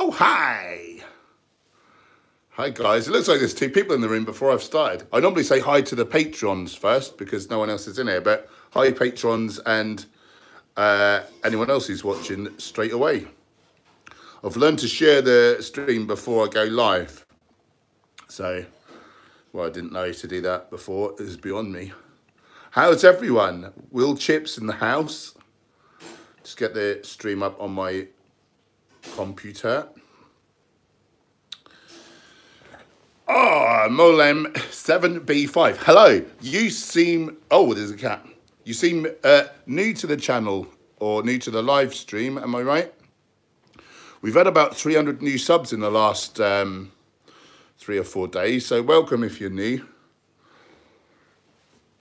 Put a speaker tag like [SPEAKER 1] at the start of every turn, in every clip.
[SPEAKER 1] Oh, hi. Hi, guys. It looks like there's two people in the room before I've started. I normally say hi to the patrons first because no one else is in here, but hi, patrons, and anyone else who's watching straight away. I've learned to share the stream before I go live. So, well, I didn't know to do that before. It was beyond me. How's everyone? Will Chips in the house? Just get the stream up on my computer. Oh, Molem 7B5. Hello. You seem... Oh, there's a cat. You seem new to the channel or new to the live stream. Am I right? We've had about 300 new subs in the last 3 or 4 days. So welcome if you're new.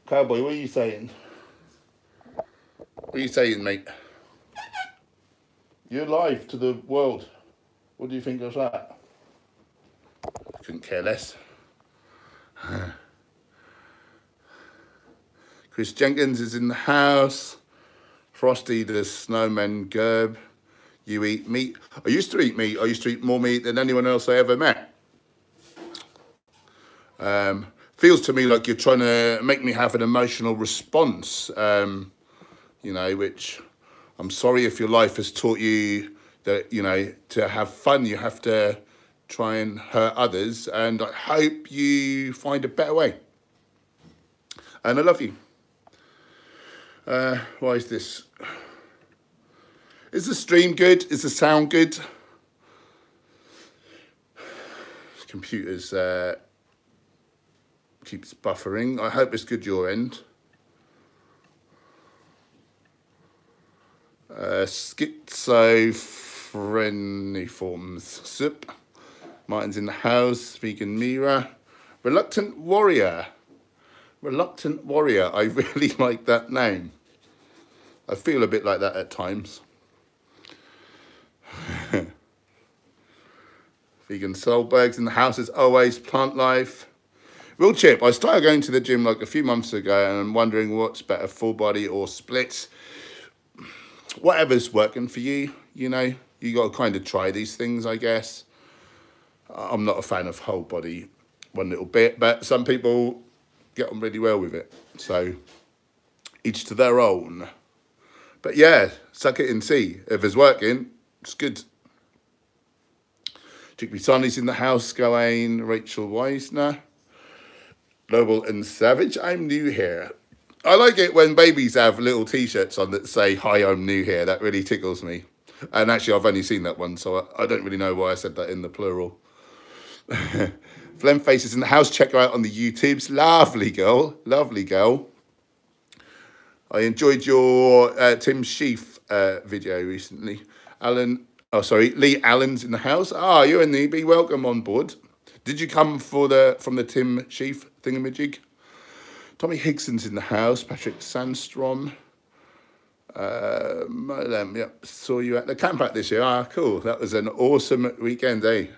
[SPEAKER 1] Cowboy, what are you saying? What are you saying, mate? You're live to the world. What do you think of that? Couldn't care less. Chris Jenkins is in the house. Frosty the Snowman Gerb. You eat meat. I used to eat meat. I used to eat more meat than anyone else I ever met. Feels to me like you're trying to make me have an emotional response. You know, which I'm sorry if your life has taught you that, you know, to have fun, you have to try and hurt others. And I hope you find a better way. And I love you. Why is this? Is the stream good? Is the sound good? This computer's keeps buffering. I hope it's good your end. Schizophreniforms. Sup. Martin's in the house. Vegan Mira. Reluctant Warrior. Reluctant Warrior. I really like that name. I feel a bit like that at times. Vegan Soulberg's in the house as always. Plant life. Real Chip, I started going to the gym like a few months ago and I'm wondering what's better, full body or splits. Whatever's working for you, you know, you got to kind of try these things, I guess. I'm not a fan of whole body one little bit, but some people get on really well with it. So each to their own. But yeah, suck it and see. If it's working, it's good. Chickpea Sonny's in the house, Gawain, Rachel Weisner, Noble and Savage. I'm new here. I like it when babies have little t-shirts on that say, hi, I'm new here. That really tickles me. And actually, I've only seen that one, so I don't really know why I said that in the plural. Flem Face is in the house. Check her out on the YouTubes. Lovely girl. Lovely girl. I enjoyed your Tim Sheaf video recently. Lee Allen's in the house. Ah, you're a newbie. Welcome on board. Did you come from the Tim Sheaf thingamajig? Tommy Higson's in the house. Patrick Sandstrom. Yep, saw you at the camp out this year. Ah, cool. That was an awesome weekend, eh?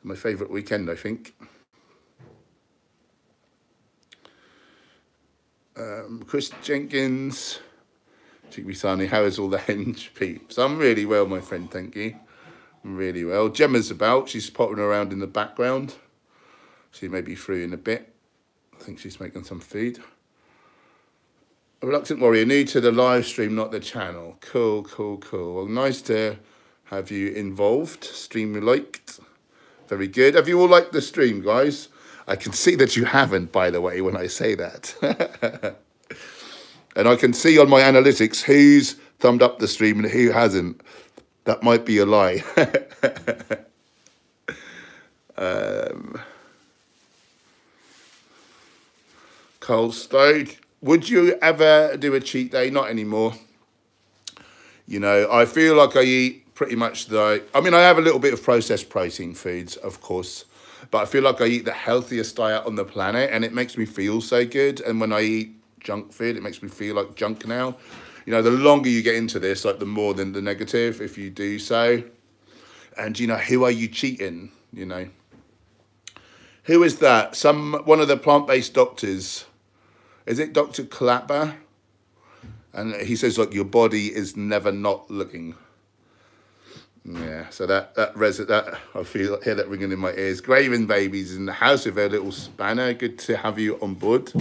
[SPEAKER 1] My favourite weekend, I think. Chris Jenkins. Chickpea Sani, how is all the henge peeps? I'm really well, my friend, thank you. I'm really well. Gemma's about. She's pottering around in the background. She may be through in a bit. I think she's making some food. A Reluctant Warrior, new to the live stream, not the channel. Cool, cool, cool. Well, nice to have you involved. Stream liked. Very good. Have you all liked the stream, guys? I can see that you haven't, by the way, when I say that. And I can see on my analytics who's thumbed up the stream and who hasn't. That might be a lie. Cold Stove. Would you ever do a cheat day? Not anymore. You know, I feel like I eat pretty much I have a little bit of processed protein foods, of course. But I feel like I eat the healthiest diet on the planet and it makes me feel so good. And when I eat junk food, it makes me feel like junk now. You know, the longer you get into this, like the more than the negative, if you do so. And, you know, who are you cheating? You know, who is that? One of the plant-based doctors. Is it Dr. Clapper? And he says, like, your body is never not looking. Yeah, so that I hear that ringing in my ears. Graving babies in the house with a little spanner. Good to have you on board.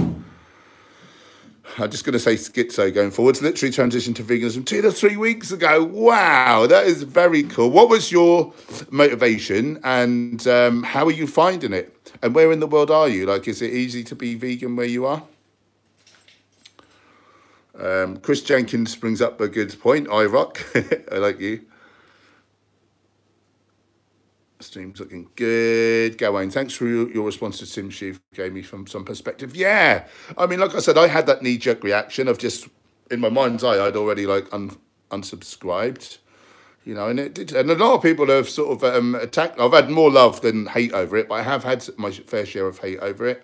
[SPEAKER 1] I'm just going to say schizo going forwards. Literally transitioned to veganism 2 to 3 weeks ago. Wow, that is very cool. What was your motivation, and how are you finding it? And where in the world are you? Like, is it easy to be vegan where you are? Chris Jenkins brings up a good point. I rock. I like you. Stream's looking good. Gawain, thanks for your response to Sim Chief. Gave me some perspective. Yeah, I mean, like I said, I had that knee-jerk reaction of just, in my mind's eye, I'd already like unsubscribed, you know, and it did. And a lot of people have sort of attacked. I've had more love than hate over it, but I have had my fair share of hate over it.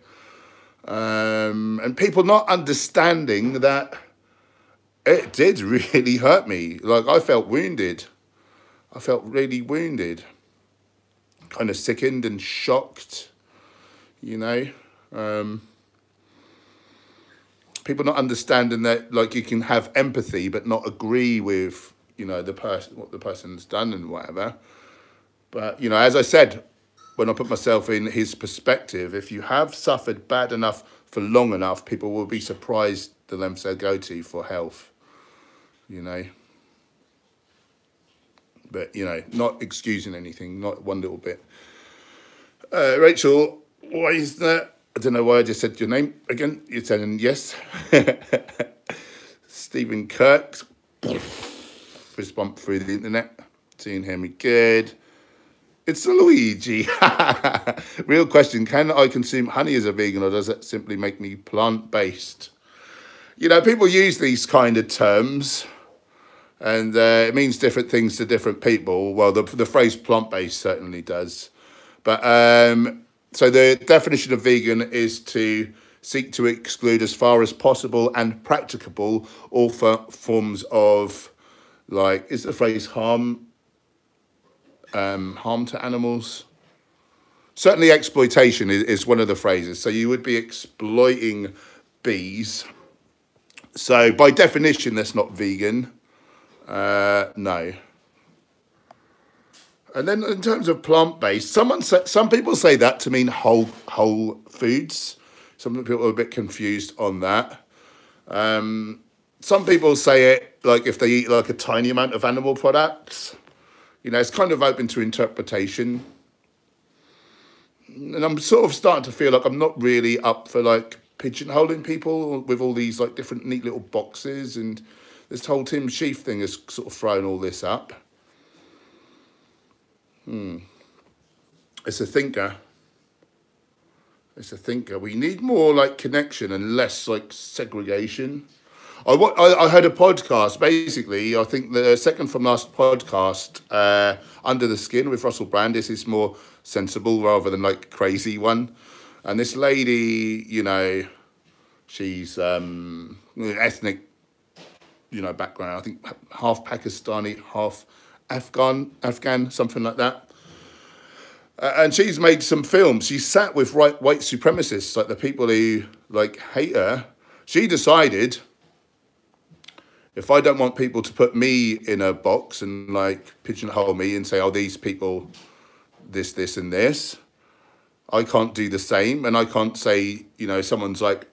[SPEAKER 1] And people not understanding that it did really hurt me. Like, I felt wounded. I felt really wounded. Kind of sickened and shocked, you know. People not understanding that, like, you can have empathy but not agree with, you know, what the person's done and whatever. But, you know, as I said, when I put myself in his perspective, if you have suffered bad enough for long enough, people will be surprised the lengths they'll go to for health, you know. But, you know, not excusing anything, not one little bit. Rachel, why is that? I don't know why I just said your name again. You're saying yes. Stephen Kirk, fist bump through the internet. Seeing hear me good. It's Luigi. Real question, can I consume honey as a vegan, or does it simply make me plant-based? You know, people use these kind of terms, and it means different things to different people. Well, the phrase plant-based certainly does. But so the definition of vegan is to seek to exclude as far as possible and practicable all forms of, like, is the phrase harm to animals? Certainly exploitation is one of the phrases. So you would be exploiting bees. So by definition, that's not vegan. No. And then in terms of plant-based, some people say that to mean whole foods. Some people are a bit confused on that. Some people say it like if they eat like a tiny amount of animal products. You know, it's kind of open to interpretation. And I'm sort of starting to feel like I'm not really up for like pigeonholing people with all these like different neat little boxes, and this whole Tim Sheaf thing has sort of thrown all this up. It's a thinker. It's a thinker. We need more like connection and less like segregation. I heard a podcast, basically, I think the second from last podcast, Under the Skin with Russell Brand. This is more sensible rather than like crazy one. And this lady, you know, she's ethnic, you know, background. I think half Pakistani, half Afghan, something like that. And she's made some films. She sat with white supremacists, like the people who like hate her. She decided, if I don't want people to put me in a box and like pigeonhole me and say, oh, these people, this, and this, I can't do the same. And I can't say, you know, someone's like,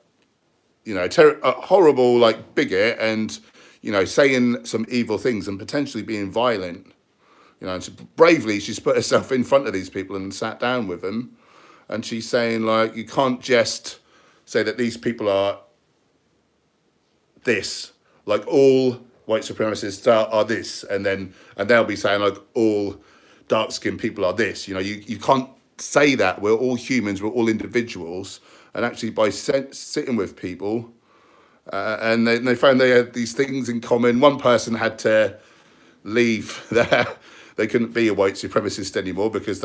[SPEAKER 1] you know, a horrible like bigot and, you know, saying some evil things and potentially being violent. You know, and bravely, she's put herself in front of these people and sat down with them. And she's saying, like, you can't just say that these people are this. Like, all white supremacists are this. And they'll be saying, like, all dark-skinned people are this. You know, you can't say that. We're all humans. We're all individuals. And actually, by sitting with people, and they found they had these things in common. One person had to leave there. They couldn't be a white supremacist anymore because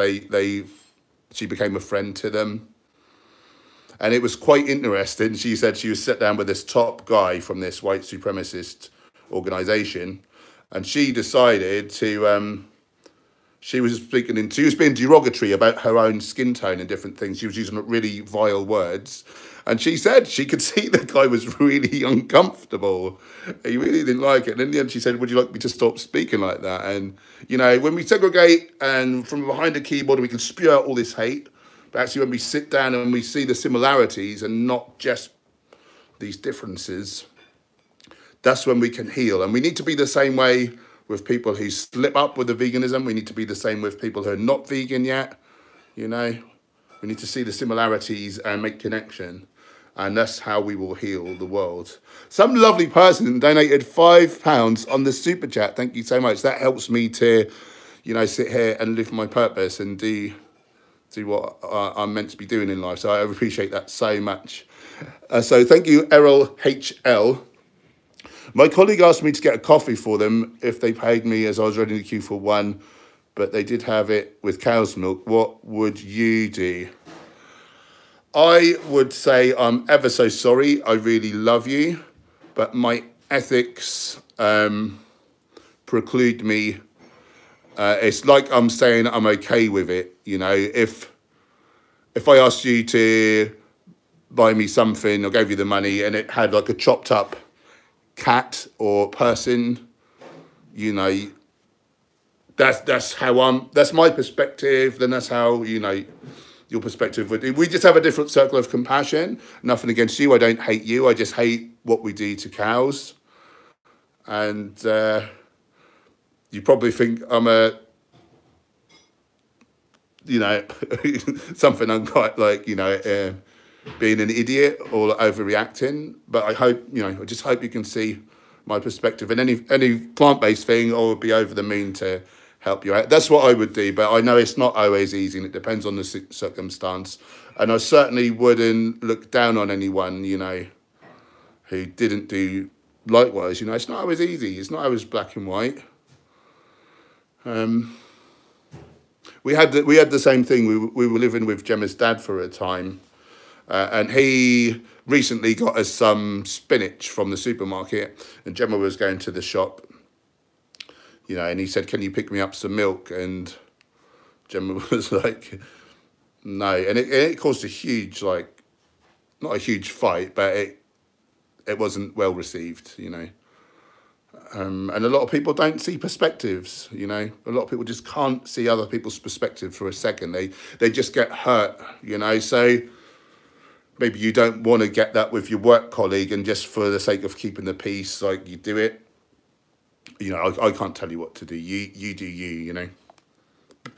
[SPEAKER 1] she became a friend to them. And it was quite interesting. She said she was sat down with this top guy from this white supremacist organisation, and she decided to she was being derogatory about her own skin tone and different things. She was using really vile words. And she said she could see the guy was really uncomfortable. He really didn't like it. And in the end, she said, would you like me to stop speaking like that? And, you know, when we segregate and from behind a keyboard, we can spew out all this hate. But actually, when we sit down and we see the similarities and not just these differences, that's when we can heal. And we need to be the same way with people who slip up with the veganism. We need to be the same with people who are not vegan yet. You know, we need to see the similarities and make connection. And that's how we will heal the world. Some lovely person donated £5 on the super chat. Thank you so much. That helps me to, you know, sit here and live my purpose and do what I'm meant to be doing in life. So I appreciate that so much. So thank you, Errol HL. My colleague asked me to get a coffee for them if they paid me, as I was ready to queue for one, but they did have it with cow's milk. What would you do? I would say I'm ever so sorry. I really love you, but my ethics preclude me. It's like I'm saying I'm okay with it. You know, if I asked you to buy me something or gave you the money and it had like a chopped up cat or person, you know, that's my perspective. Then that's how, you know, your perspective would be. We just have a different circle of compassion. Nothing against you. I don't hate you. I just hate what we do to cows. And you probably think I'm a, you know, something I'm quite like, you know, being an idiot or overreacting. But I hope, you know, I just hope you can see my perspective. And any plant-based thing, I would be over the moon to help you out. That's what I would do, but I know it's not always easy and it depends on the circumstance. And I certainly wouldn't look down on anyone, you know, who didn't do likewise. You know, it's not always easy. It's not always black and white. We had the same thing. We were living with Gemma's dad for a time, and he recently got us some spinach from the supermarket, and Gemma was going to the shop, you know, and he said, can you pick me up some milk? And Gemma was like, no. And it caused a huge, like, not a huge fight, but it wasn't well received, you know. And a lot of people don't see perspectives, you know. A lot of people just can't see other people's perspective for a second. They just get hurt, you know. So maybe you don't want to get that with your work colleague and just for the sake of keeping the peace, like, you do it. You know, I can't tell you what to do. You do you, you know. Do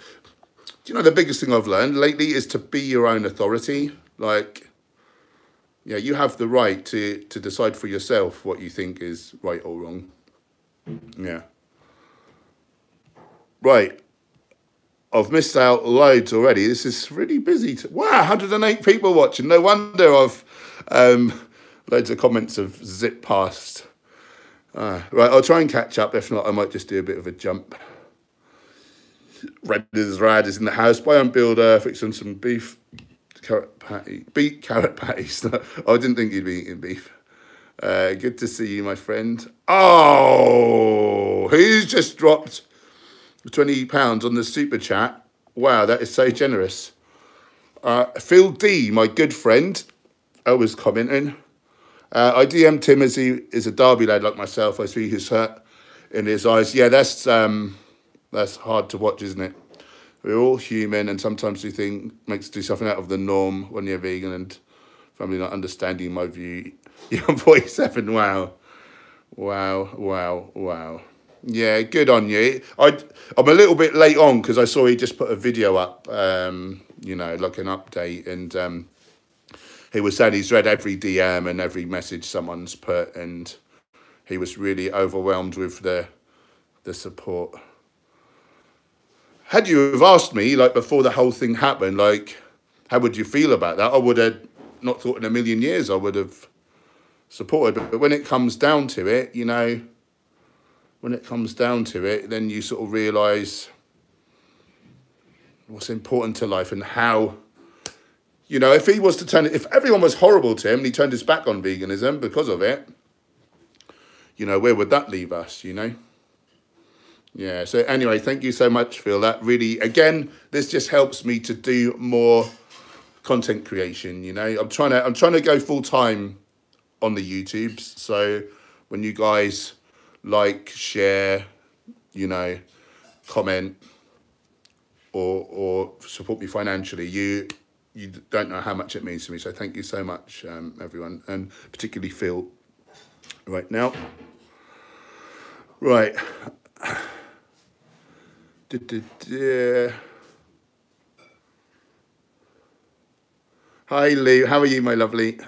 [SPEAKER 1] you know, the biggest thing I've learned lately is to be your own authority. Like, yeah, you have the right to decide for yourself what you think is right or wrong. Yeah. Right. I've missed out loads already. This is really busy. Wow, 108 people watching. No wonder I've loads of comments have zipped past. Right, I'll try and catch up. If not, I might just do a bit of a jump. Red is in the house. Biome Builder, fixing some beef carrot patty. Beet carrot patties. I didn't think you'd be eating beef. Good to see you, my friend. Oh, who's just dropped £20 on the super chat? Wow, that is so generous. Phil D, my good friend, was commenting. I DM'd him as he is a Derby lad like myself. I see his hurt in his eyes. Yeah, that's hard to watch, isn't it? We're all human, and sometimes we think makes do something out of the norm when you're vegan, and family not understanding my view. You're 47. Wow. Yeah, good on you. I'm a little bit late on because I saw he just put a video up, you know, like an update, and he was saying he's read every DM and every message someone's put, and he was really overwhelmed with the support. Had you have asked me, like, before the whole thing happened, like, how would you feel about that? I would have not thought in a million years I would have supported. But when it comes down to it, you know, when it comes down to it, then you sort of realise what's important to life and how, you know, if he was to turn, if everyone was horrible to him and he turned his back on veganism because of it, you know, where would that leave us, you know? Yeah, so anyway, thank you so much, Phil. That really, again, this just helps me to do more content creation, you know. I'm trying to go full time on the YouTubes. So when you guys like, share, you know, comment or support me financially, you don't know how much it means to me. So thank you so much, everyone, and particularly Phil right now. Right. Hi, Lou. How are you, my lovely?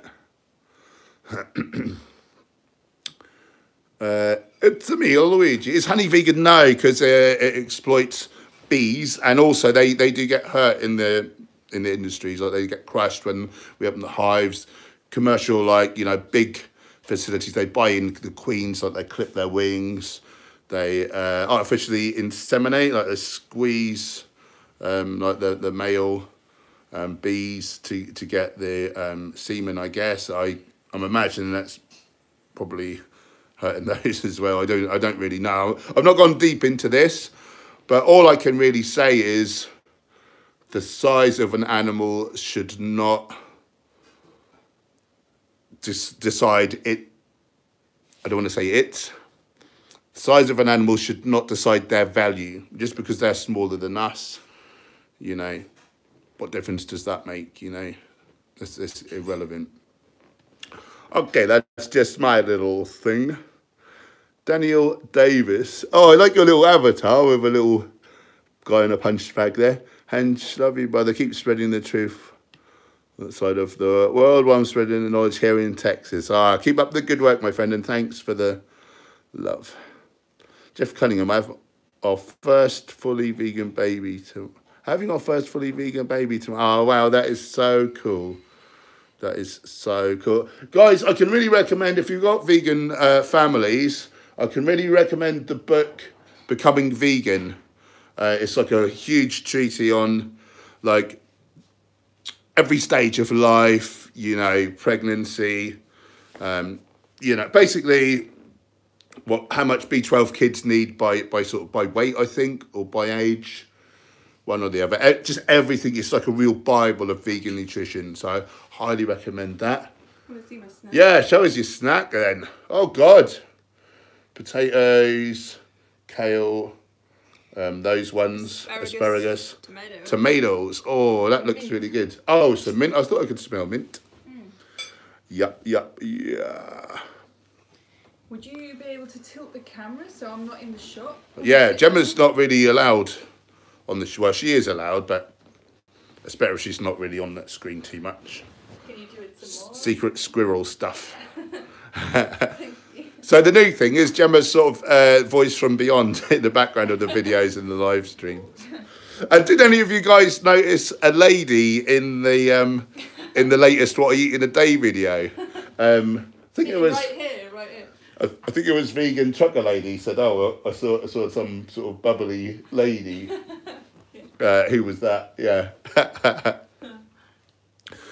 [SPEAKER 1] It's me, Luigi. Is honey vegan? No, because it exploits bees, and also they do get hurt in the industries. Like they get crushed when we open the hives. Commercial, like, you know, big facilities, they buy in the queens, like they clip their wings. They artificially inseminate, like they squeeze like the male bees to get the semen. I guess I'm imagining that's probably hurting those as well. I don't really know. I've not gone deep into this, but all I can really say is the size of an animal should not decide it. I don't want to say it. The size of an animal should not decide their value. Just because they're smaller than us, you know, what difference does that make, you know? It's irrelevant. Okay, that's just my little thing. Daniel Davis. Oh, I like your little avatar with a little guy in a punch bag there. Henge, love you, brother. Keep spreading the truth outside of the world while I'm spreading the knowledge here in Texas. Keep up the good work, my friend, and thanks for the love. Jeff Cunningham, having our first fully vegan baby to... Oh, wow, that is so cool. That is so cool. Guys, I can really recommend, if you've got vegan families, I can really recommend the book Becoming Vegan. It's like a huge treatise on, like, every stage of life, you know, pregnancy, you know, basically how much B12 kids need by weight, I think, or by age, one or the other. Just everything. It's like a real Bible of vegan nutrition. So I highly recommend that.
[SPEAKER 2] Want to see my snack?
[SPEAKER 1] Yeah, show us your snack then. Oh God, potatoes, kale. Those ones, asparagus, tomatoes. Oh, that looks really good. Oh, some mint. I thought I could smell mint. Yup. Yeah.
[SPEAKER 2] Would you be able to tilt the camera so I'm not in the shot?
[SPEAKER 1] Yeah, Gemma's not really allowed on the... Well, she is allowed, but it's better if she's not really on that screen too much.
[SPEAKER 2] Can you do it some more?
[SPEAKER 1] Secret squirrel stuff. So the new thing is Gemma's sort of voice from beyond in the background of the videos and the live streams. And did any of you guys notice a lady in the latest What I Eat in a Day video? I think it was
[SPEAKER 2] right here.
[SPEAKER 1] I think it was vegan trucker lady said, "Oh, I saw some sort of bubbly lady." Who was that? Yeah.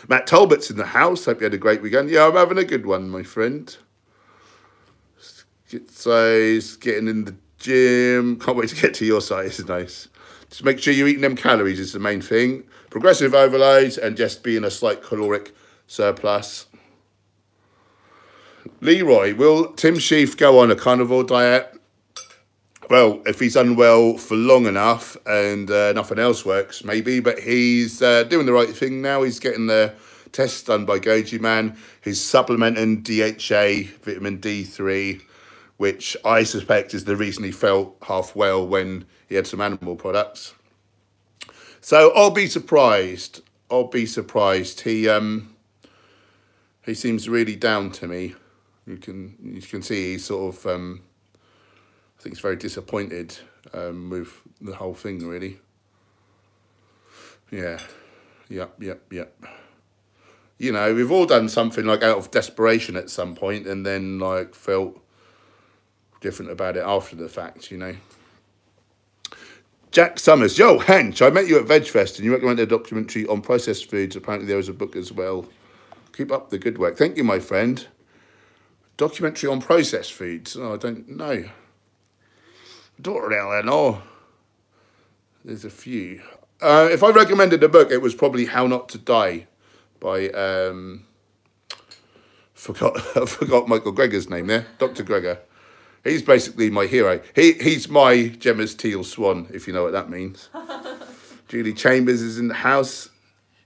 [SPEAKER 1] Matt Talbot's in the house. Hope you had a great weekend. Yeah, I'm having a good one, my friend. Size, getting in the gym. Can't wait to get to your size. Nice. Just make sure you're eating them calories is the main thing. Progressive overloads and just be in a slight caloric surplus. Leroy, will Tim Sheaf go on a carnivore diet? Well, if he's unwell for long enough and nothing else works, maybe. But he's doing the right thing now. He's getting the tests done by Goji Man. He's supplementing DHA, vitamin D3, which I suspect is the reason he felt half well when he had some animal products. So I'll be surprised. He seems really down to me. You can see he's sort of I think he's very disappointed with the whole thing, really. Yeah. Yep. You know, we've all done something like out of desperation at some point and then like felt different about it after the fact, you know. Jack Summers, yo, Hench, I met you at VegFest and you recommended a documentary on processed foods. Apparently there was a book as well. Keep up the good work. Thank you, my friend. Documentary on processed foods. Oh, I don't know. Daughter Eleanor. There's a few. If I recommended a book, it was probably How Not to Die by I forgot Michael Greger's name there, Dr. Greger. He's basically my hero. He's my Gemma's teal swan, if you know what that means. Julie Chambers is in the house.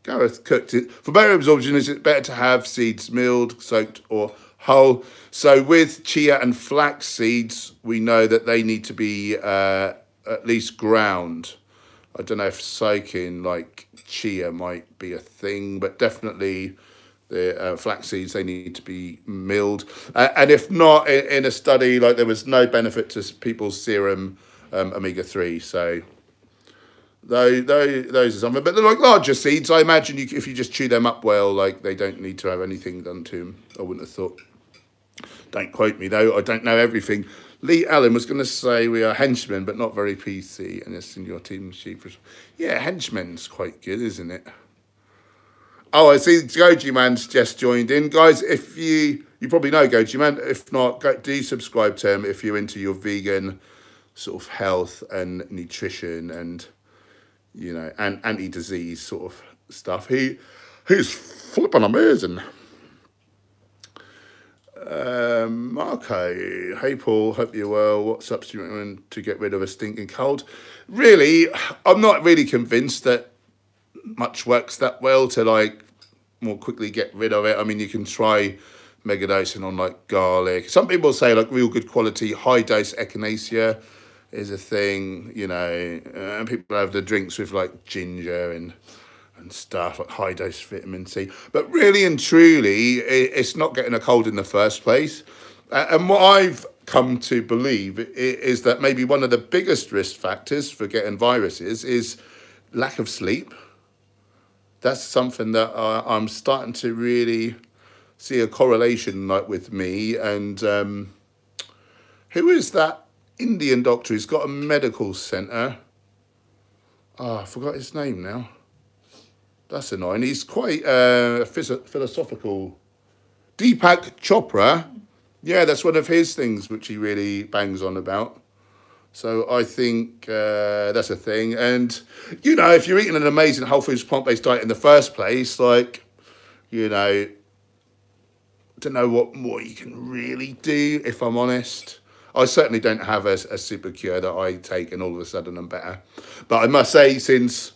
[SPEAKER 1] Gareth cooked it. For better absorption, is it better to have seeds milled, soaked, or whole? So with chia and flax seeds, we know that they need to be at least ground. I don't know if soaking like chia might be a thing, but definitely the flax seeds, they need to be milled. And if not, in a study, like there was no benefit to people's serum omega-3. So those are something. But they're like larger seeds. I imagine if you just chew them up well, like they don't need to have anything done to them. I wouldn't have thought. Don't quote me though. I don't know everything. Lee Allen was going to say we are henchmen, but not very PC. And it's in your team sheet. Yeah, henchmen's quite good, isn't it? Oh, I see Goji Man's just joined in. Guys, if you probably know Goji Man. If not, do subscribe to him if you're into your vegan sort of health and nutrition and, you know, and anti-disease sort of stuff. He's flipping amazing. Okay. Hey, Paul. Hope you're well. What substitute to get rid of a stinking cold? Really, I'm not really convinced that much works that well to like more quickly get rid of it. I mean, you can try megadosing on like garlic. Some people say like real good quality high dose echinacea is a thing, you know, and people have the drinks with like ginger and stuff, like high dose vitamin C. But really and truly, it's not getting a cold in the first place. And what I've come to believe is that maybe one of the biggest risk factors for getting viruses is lack of sleep. That's something that I'm starting to really see a correlation like with me. And who is that Indian doctor who's got a medical centre? Oh, I forgot his name now. That's annoying. He's quite philosophical. Deepak Chopra. Yeah, that's one of his things which he really bangs on about. So I think that's a thing. And, you know, if you're eating an amazing whole foods plant-based diet in the first place, like, you know, I don't know what more you can really do, if I'm honest. I certainly don't have a super cure that I take and all of a sudden I'm better. But I must say, since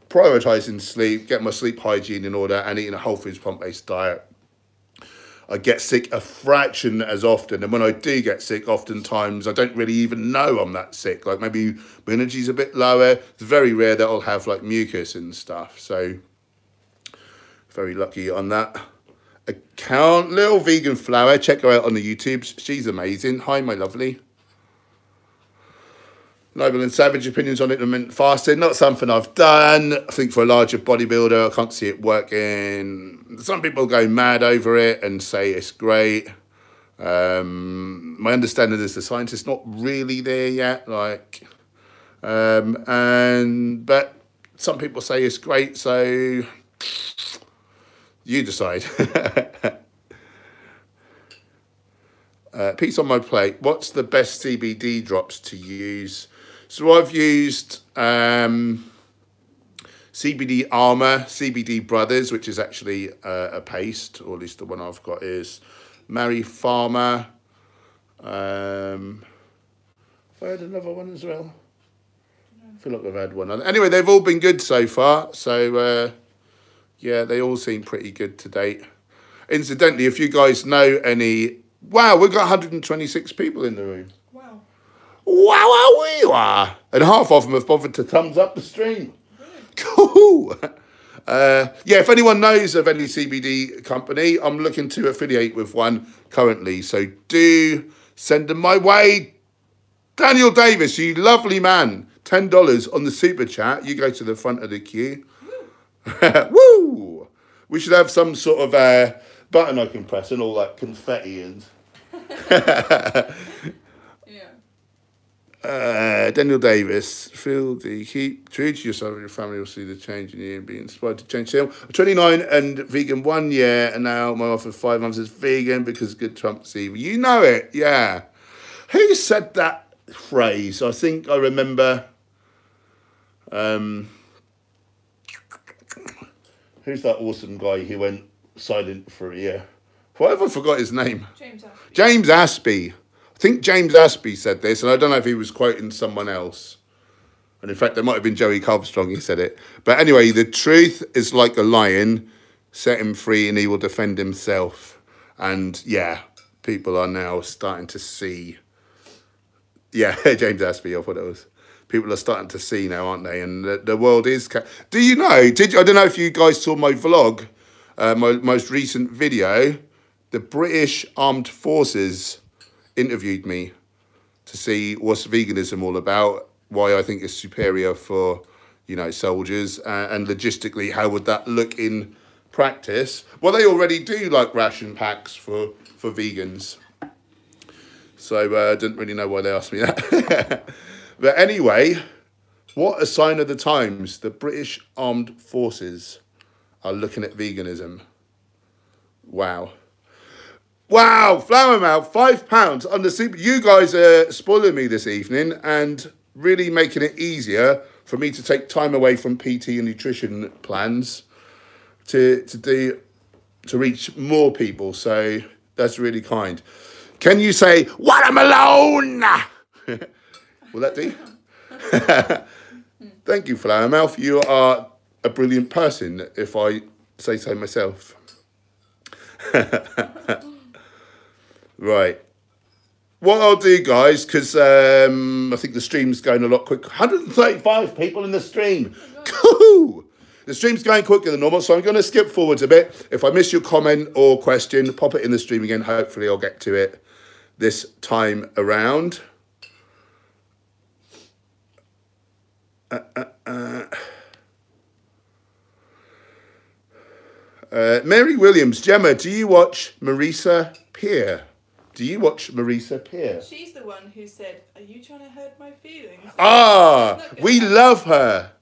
[SPEAKER 1] prioritising sleep, getting my sleep hygiene in order and eating a whole foods plant-based diet, I get sick a fraction as often. And when I do get sick, oftentimes I don't really even know I'm that sick. Like maybe my energy's a bit lower. It's very rare that I'll have like mucus and stuff. So very lucky on that account. Little Vegan Flower, check her out on the YouTubes. She's amazing. Hi, my lovely. Noble and Savage opinions on intermittent fasting. Not something I've done. I think for a larger bodybuilder, I can't see it working. Some people go mad over it and say it's great. My understanding is the science is not really there yet. Like, but some people say it's great, so you decide. Piece on my plate. What's the best CBD drops to use? So I've used CBD Armour, CBD Brothers, which is actually a paste, or at least the one I've got is Mary Farmer. Have I had another one as well? I feel like I've had one. Anyway, they've all been good so far. So, yeah, they all seem pretty good to date. Incidentally, if you guys know any... Wow, we've got 126 people in the room.
[SPEAKER 2] Wow.
[SPEAKER 1] Wow. And half of them have bothered to thumbs up the stream.
[SPEAKER 2] Really?
[SPEAKER 1] Cool. Yeah, if anyone knows of any CBD company, I'm looking to affiliate with one currently. So do send them my way. Daniel Davis, you lovely man. $10 on the super chat. You go to the front of the queue. Woo! We should have some sort of button I can press and all that confetti and...
[SPEAKER 2] Yeah.
[SPEAKER 1] Daniel Davis, keep true to yourself and your family will see the change in you and be inspired to change. I'm 29 and vegan 1 year, and now my wife of 5 months is vegan because good Trump TV. You know it, yeah. Who said that phrase. I think I remember, who's that awesome guy who went silent for a year? Why have I forgot his name?
[SPEAKER 2] James Ashby.
[SPEAKER 1] James Ashby. I think James Ashby said this, and I don't know if he was quoting someone else. And in fact, there might have been Joey Carbstrong who said it. But anyway, the truth is like a lion, set him free and he will defend himself. And yeah, people are now starting to see. Yeah, James Ashby, I thought it was. People are starting to see now, aren't they? And the world is... Do you know, I don't know if you guys saw my vlog, my most recent video. The British Armed Forces interviewed me to see what's veganism all about, why I think it's superior for, you know, soldiers, and logistically, how would that look in practice? Well, they already do like ration packs for vegans. So I didn't really know why they asked me that. But anyway, what a sign of the times. The British Armed Forces are looking at veganism. Wow. Wow, Flower Mouth, £5 on the super. You guys are spoiling me this evening and really making it easier for me to take time away from PT and nutrition plans to reach more people. So that's really kind. Can you say, watermelon? Will that do? Thank you, Flower Mouth. You are a brilliant person, if I say so myself. Right. What I'll do, guys, because I think the stream's going a lot quicker. 135 people in the stream. Cool. The stream's going quicker than normal, so I'm going to skip forwards a bit. If I miss your comment or question, pop it in the stream again. Hopefully I'll get to it this time around. Mary Williams, Gemma, do you watch Marisa Peer? Do you watch Marisa Peer?
[SPEAKER 2] She's the one who said, "Are you trying to hurt my feelings?"
[SPEAKER 1] Ah, we love her.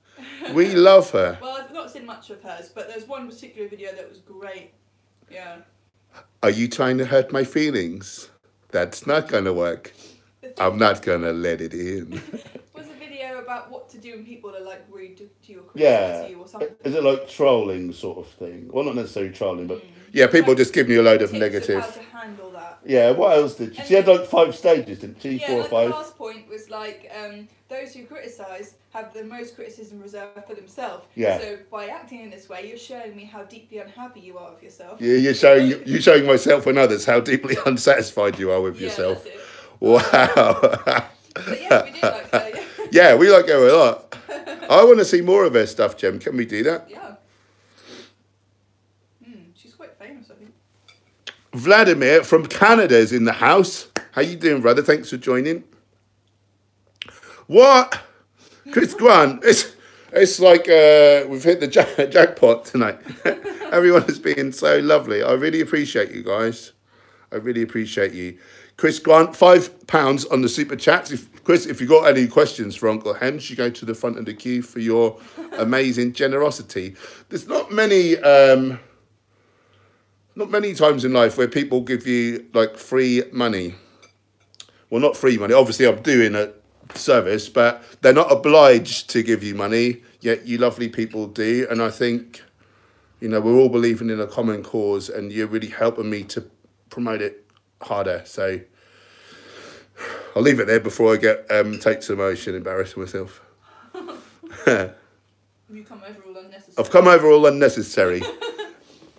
[SPEAKER 1] We love her.
[SPEAKER 2] Well, I've not seen much of hers, but there's one particular video that was great. Yeah.
[SPEAKER 1] Are you trying to hurt my feelings? That's not going to work. I'm not going to let it in.
[SPEAKER 2] Was a video about what to do when people are like rude to you or
[SPEAKER 1] Yeah.
[SPEAKER 2] criticize you or something.
[SPEAKER 1] Is it like trolling sort of thing? Well, not necessarily trolling, but yeah, people like, just giving you a load of
[SPEAKER 2] tips
[SPEAKER 1] negative.
[SPEAKER 2] Of how to handle that.
[SPEAKER 1] Yeah, what else did she? She had like 5 stages, didn't she?
[SPEAKER 2] Yeah,
[SPEAKER 1] 4 or
[SPEAKER 2] like
[SPEAKER 1] 5.
[SPEAKER 2] the last point was like, those who criticise have the most criticism reserved for themselves.
[SPEAKER 1] Yeah.
[SPEAKER 2] So by acting in this way, you're showing me how deeply unhappy you are with yourself.
[SPEAKER 1] Yeah, you're showing myself and others how deeply unsatisfied you are with yourself.
[SPEAKER 2] That's it.
[SPEAKER 1] Wow.
[SPEAKER 2] But yeah, we do like her. Yeah.
[SPEAKER 1] Yeah, we like her a lot. I want to see more of her stuff, Jem. Can we do that?
[SPEAKER 2] Yeah. She's quite famous, I think.
[SPEAKER 1] Vladimir from Canada is in the house. How you doing, brother? Thanks for joining. What? Chris Grant, it's like we've hit the jackpot tonight. Everyone has been so lovely. I really appreciate you guys. I really appreciate you. Chris Grant, £5 on the super chats. Chris, if you've got any questions for Uncle Hens, you go to the front of the queue for your amazing generosity. There's not many times in life where people give you like free money. Well, not free money. Obviously, I'm doing a service, but they're not obliged to give you money. Yet you lovely people do, and I think, you know, we're all believing in a common cause, and you're really helping me to promote it harder. So I'll leave it there before I get take some emotion, embarrassing myself.
[SPEAKER 2] You come over all unnecessary.
[SPEAKER 1] I've come over all unnecessary.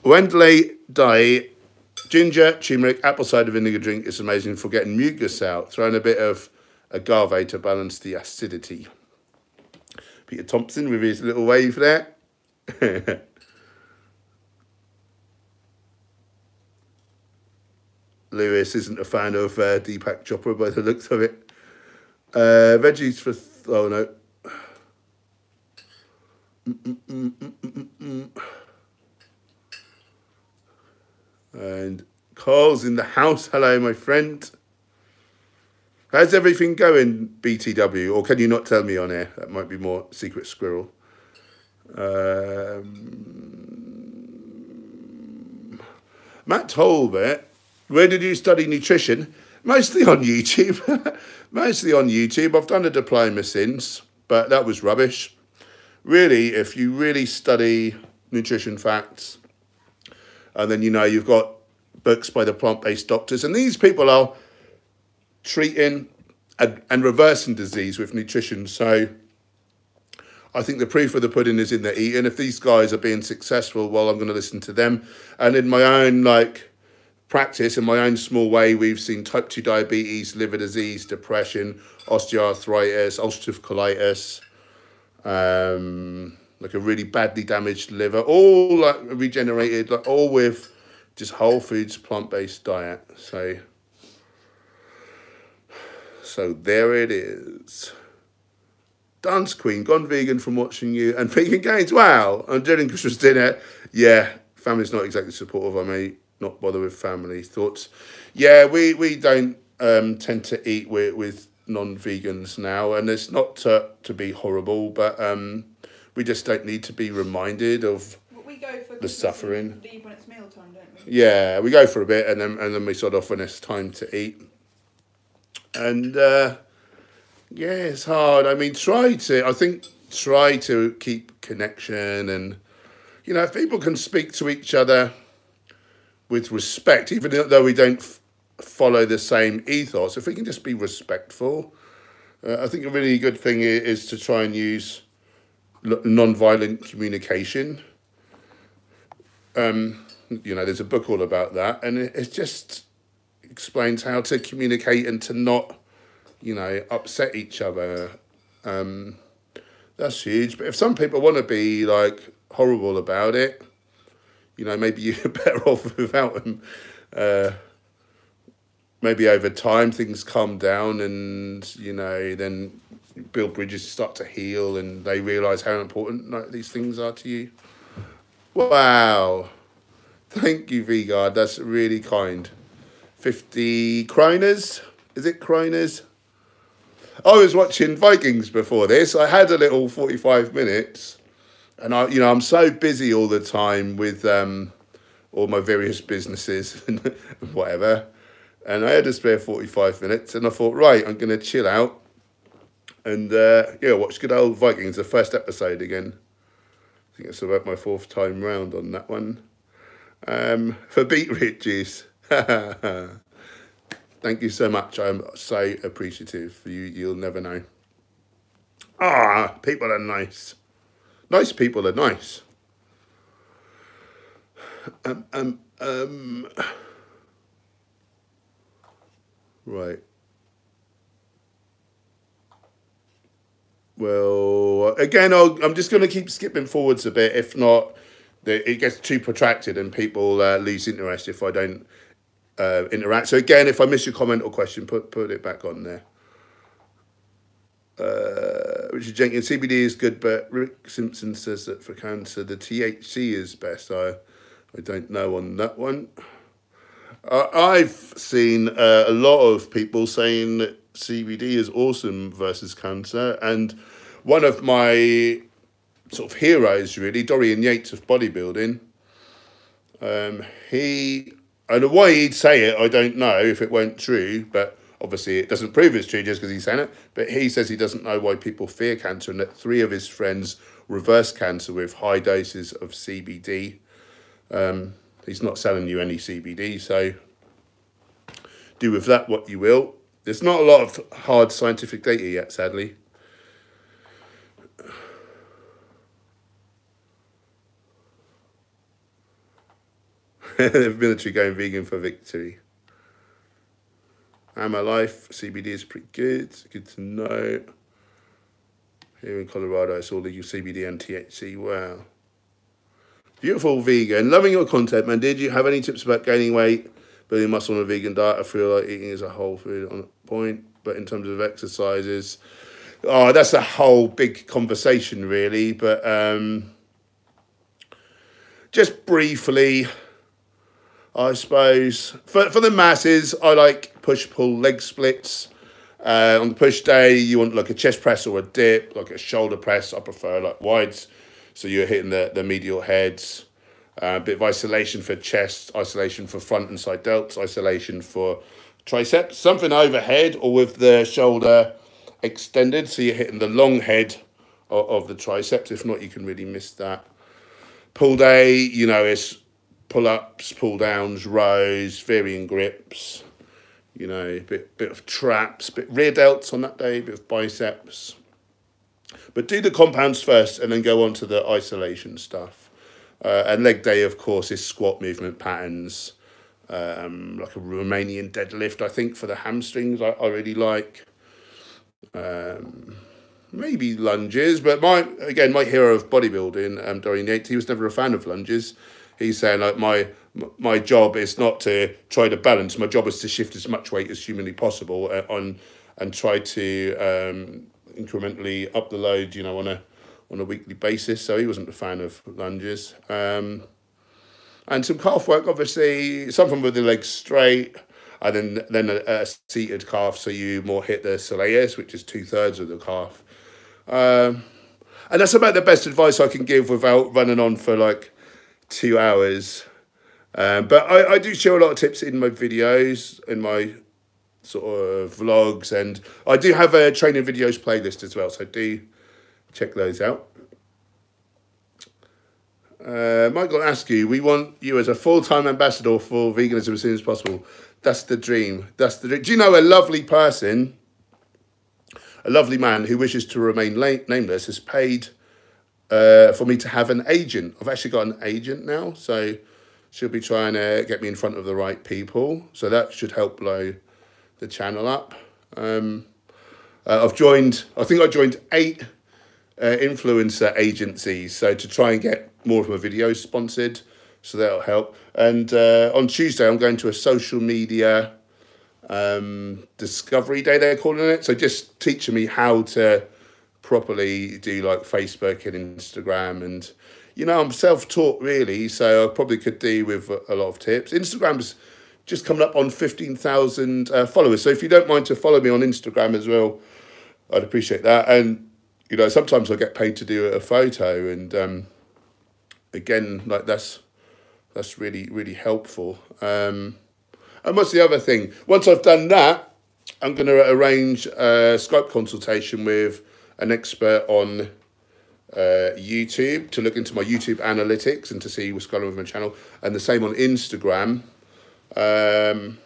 [SPEAKER 1] Wendley Dye, ginger, turmeric, apple cider vinegar drink is amazing for getting mucus out. Throw in a bit of agave to balance the acidity. Peter Thompson with his little wave there. Lewis isn't a fan of Deepak Chopra by the looks of it. Veggies for... oh, no. And Carl's in the house. Hello, my friend. How's everything going, BTW? Or can you not tell me on air? That might be more secret squirrel. Matt Tolbert, where did you study nutrition? Mostly on YouTube. Mostly on YouTube. I've done a diploma since, but that was rubbish. Really, if you really study nutrition facts, and then, you know, you've got books by the plant-based doctors, and these people are treating and reversing disease with nutrition. So I think the proof of the pudding is in the eating. If these guys are being successful, well, I'm going to listen to them. And in my own, like, practice, in my own small way, we've seen type 2 diabetes, liver disease, depression, osteoarthritis, ulcerative colitis, like a really badly damaged liver, all like regenerated, like all with just whole foods, plant-based diet. So there it is. Dance Queen, gone vegan from watching you, and vegan gains. Wow, I'm doing Christmas dinner. Yeah, family's not exactly supportive. I may not bother with family thoughts. Yeah, we don't tend to eat with non-vegans now, and it's not to be horrible, but we just don't need to be reminded of
[SPEAKER 2] we go for
[SPEAKER 1] the suffering.
[SPEAKER 2] Leave when it's mealtime, don't we?
[SPEAKER 1] Yeah, we go for a bit, and then we sort of when it's time to eat. And yeah, it's hard. I mean, try to keep connection, and you know, if people can speak to each other with respect, even though we don't follow the same ethos, if we can just be respectful, I think a really good thing is to try and use non-violent communication. You know, there's a book all about that, and it just explains how to communicate and to not, you know, upset each other. That's huge. But if some people want to be like horrible about it, you know, maybe you're better off without them. Maybe over time things calm down, and you know, then build bridges, start to heal, and they realise how important like these things are to you. Wow, thank you, VGuard. That's really kind. 50 kroners, is it kroners? I was watching Vikings before this. I had a little 45 minutes, and I'm so busy all the time with all my various businesses and whatever. And I had a spare 45 minutes, and I thought, right, I'm going to chill out and watch good old Vikings, the first episode again. I think it's about my 4th time round on that one. For beetroot juice. Thank you so much. I'm so appreciative. You'll never know. People are nice. Nice people are nice. Right. Well, again, I'm just going to keep skipping forwards a bit. If not, it gets too protracted and people lose interest if I don't interact. So again, if I miss your comment or question, put it back on there. Richard Jenkins, CBD is good, but Rick Simpson says that for cancer, the THC is best. I don't know on that one. I've seen a lot of people saying that CBD is awesome versus cancer, and one of my sort of heroes, really, Dorian Yates of bodybuilding, and why he'd say it, I don't know if it weren't true, but obviously it doesn't prove it's true just because he's saying it, but he says he doesn't know why people fear cancer, and that 3 of his friends reversed cancer with high doses of CBD. He's not selling you any CBD, so do with that what you will. There's not a lot of hard scientific data yet, sadly. The military going vegan for victory. Am I life? CBD is pretty good. Good to know. Here in Colorado, it's all legal CBD and THC. Wow. Beautiful vegan. Loving your content, man. Did you have any tips about gaining weight, building muscle on a vegan diet? I feel like eating is a whole food on a point, but in terms of exercises, that's a whole big conversation, really. But just briefly, I suppose for the masses, I like push-pull leg splits. On the push day, you want like a chest press or a dip, like a shoulder press. I prefer like wides, so you're hitting the medial heads. A bit of isolation for chest, isolation for front and side delts, isolation for triceps, something overhead or with the shoulder extended, so you're hitting the long head of the triceps. If not, you can really miss that. Pull day, you know, it's pull-ups, pull-downs, rows, varying grips, you know, bit of traps, bit rear delts on that day, bit of biceps. But do the compounds first and then go on to the isolation stuff. And leg day, of course, is squat movement patterns, like a Romanian deadlift, I think, for the hamstrings, I really like. Maybe lunges, but my hero of bodybuilding, Dorian Yates, he was never a fan of lunges. He's saying, like, my job is not to try to balance. My job is to shift as much weight as humanly possible and try to incrementally up the load, you know, on a weekly basis. So he wasn't a fan of lunges. And some calf work, obviously, something with the legs straight, and then a seated calf, so you more hit the soleus, which is 2/3 of the calf. And that's about the best advice I can give without running on for like 2 hours. But I do share a lot of tips in my videos, in my sort of vlogs, and I do have a training videos playlist as well, so do check those out. Michael Askew, we want you as a full-time ambassador for veganism as soon as possible. That's the dream. That's the dream. Do you know a lovely person, a lovely man who wishes to remain nameless, has paid for me to have an agent. I've actually got an agent now, so she'll be trying to get me in front of the right people. So that should help blow the channel up. I think I joined 8 influencer agencies, so to try and get more of my videos sponsored, so that'll help. And on Tuesday, I'm going to a social media discovery day, they're calling it. So just teaching me how to properly do like Facebook and Instagram. And, you know, I'm self-taught really, so I probably could do with a lot of tips. Instagram's just coming up on 15,000 followers. So if you don't mind to follow me on Instagram as well, I'd appreciate that. And, you know, sometimes I get paid to do a photo, and again, like that's really, really helpful. And what's the other thing? Once I've done that, I'm going to arrange a Skype consultation with an expert on YouTube to look into my YouTube analytics and to see what's going on with my channel, and the same on Instagram. And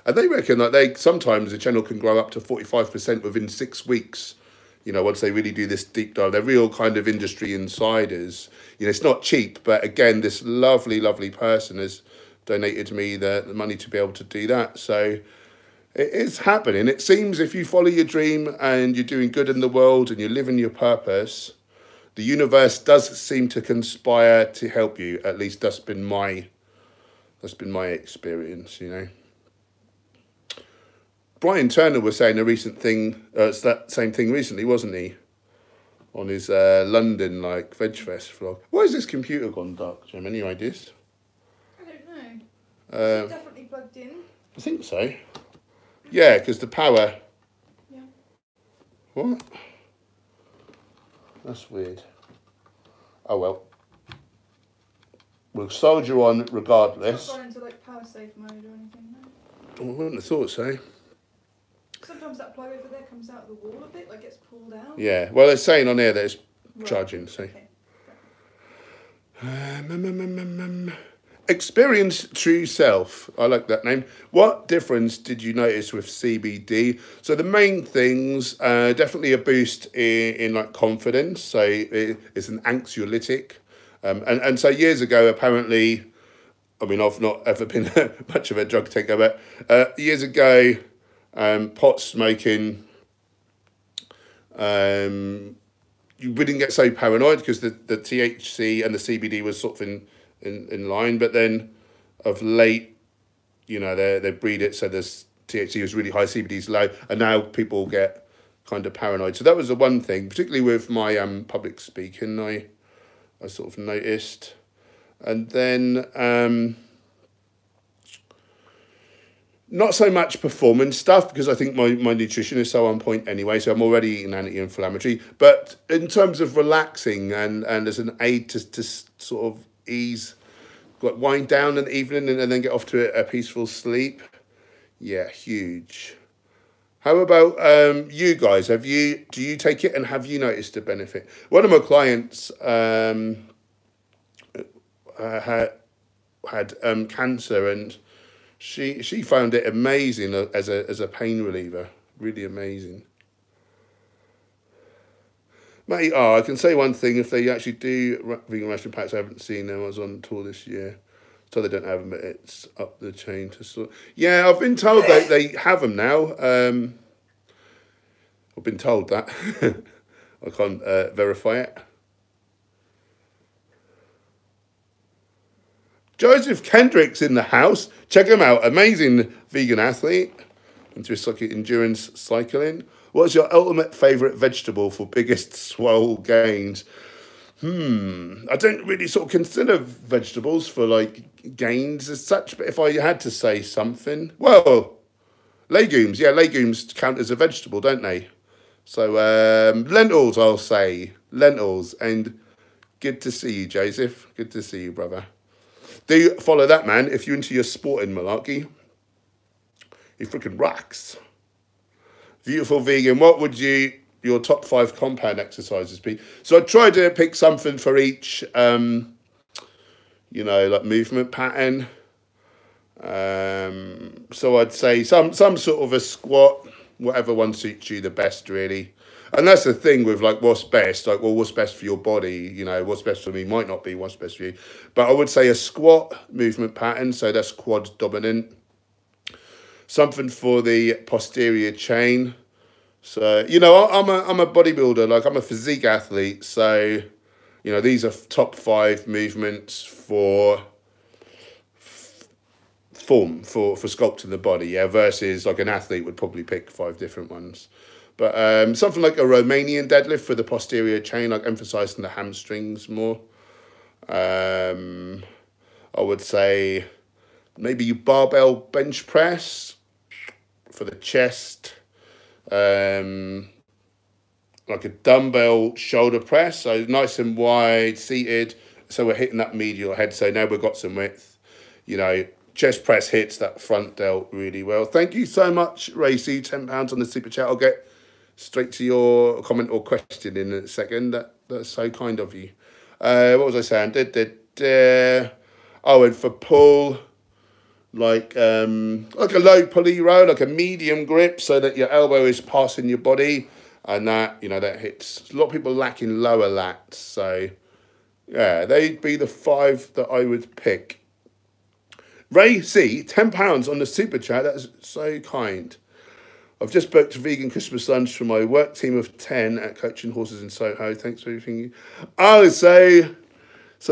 [SPEAKER 1] they reckon that sometimes the channel can grow up to 45% within 6 weeks. You know, once they really do this deep dive, they're real kind of industry insiders. You know, it's not cheap, but again, this lovely, lovely person has donated me the money to be able to do that. So it is happening. It seems if you follow your dream and you're doing good in the world and you're living your purpose, the universe does seem to conspire to help you. At least that's been my experience, you know. Brian Turner was saying a recent thing, it's that same thing recently, wasn't he? On his London, like, Veg Fest vlog. Why is this computer gone dark, Jim? Any ideas?
[SPEAKER 2] I don't know. Is it definitely plugged in?
[SPEAKER 1] I think so. Yeah, because the power...
[SPEAKER 2] Yeah.
[SPEAKER 1] What? That's weird. Oh, well. We'll soldier on regardless.
[SPEAKER 2] It's not gone into, like, power safe mode or anything, no?
[SPEAKER 1] Oh, I wouldn't have thought so.
[SPEAKER 2] Sometimes that plug over there comes out of the wall a bit, like it's pulled out.
[SPEAKER 1] Yeah, well, it's saying on here that it's
[SPEAKER 2] Right.
[SPEAKER 1] charging, so.
[SPEAKER 2] Okay.
[SPEAKER 1] Experience true self. I like that name. What difference did you notice with CBD? So the main things, definitely a boost in like confidence. So it's an anxiolytic. And so years ago, apparently, I mean, I've not ever been much of a drug taker, but years ago, pot smoking, you wouldn't get so paranoid because the THC and the CBD was sort of in line. But then of late, you know, they breed it so this THC was really high, CBD is low, and now people get kind of paranoid. So that was the one thing, particularly with my public speaking, I sort of noticed. And then not so much performance stuff, because I think my nutrition is so on point anyway, so I'm already eating anti-inflammatory. But in terms of relaxing and as an aid to sort of ease, like wind down in the evening and then get off to a peaceful sleep, Yeah, huge. How about you guys? Do you take it, and have you noticed a benefit? One of my clients had cancer, and she found it amazing as a pain reliever. Really amazing. Mate, I can say one thing. If they actually do vegan ration packs, I haven't seen them. I was on tour this year. So they don't have them, but it's up the chain to sort. Yeah, I've been told that they have them now. I've been told that. I can't verify it. Joseph Kendrick's in the house. Check him out. Amazing vegan athlete. Into endurance cycling. What's your ultimate favourite vegetable for biggest swole gains? I don't really sort of consider vegetables for like gains as such, but if I had to say something, well, legumes. Yeah, legumes count as a vegetable, don't they? So lentils, I'll say. Lentils. And good to see you, Joseph. Good to see you, brother. Do follow that, man. If you're into your sporting malarkey, he freaking rocks. Beautiful vegan. What would your top 5 compound exercises be? So I tried to pick something for each, like movement pattern. So I'd say some sort of a squat, whatever one suits you the best, really. And that's the thing with like what's best. Like, well, what's best for your body? What's best for me might not be what's best for you. But I would say a squat movement pattern. So that's quad dominant. Something for the posterior chain. So, I'm a bodybuilder, like I'm a physique athlete. So, these are top 5 movements for form, for sculpting the body, yeah, versus like an athlete would probably pick 5 different ones. But something like a Romanian deadlift for the posterior chain, like emphasizing the hamstrings more. I would say maybe barbell bench press for the chest. Like a dumbbell shoulder press, so nice and wide, seated, so we're hitting that medial head, so now we've got some width. Chest press hits that front delt really well. Thank you so much, Racy. £10 on the super chat. I'll get straight to your comment or question in a second. That's so kind of you. What was I saying? Oh, and for pull, like a low pulley row, like a medium grip, so that your elbow is passing your body, and that that hits. A lot of people lacking lower lats, so yeah, they'd be the 5 that I would pick. Ray C, £10 on the super chat. That's so kind. I've just booked a vegan Christmas lunch for my work team of 10 at Coaching Horses in Soho. Thanks for everything. Oh, so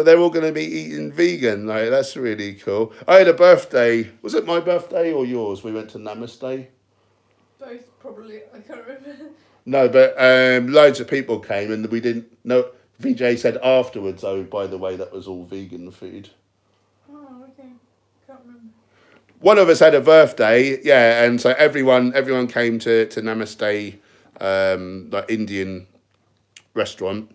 [SPEAKER 1] they're all going to be eating vegan. Like, that's really cool. I had a birthday. Was it my birthday or yours? We went to Namaste.
[SPEAKER 2] Both, probably. I can't remember.
[SPEAKER 1] No, but loads of people came and we didn't know. VJ said afterwards, oh, by the way, that was all vegan food.
[SPEAKER 2] Oh, okay. Can't remember.
[SPEAKER 1] One of us had a birthday, yeah, and so everyone came to Namaste, like Indian restaurant,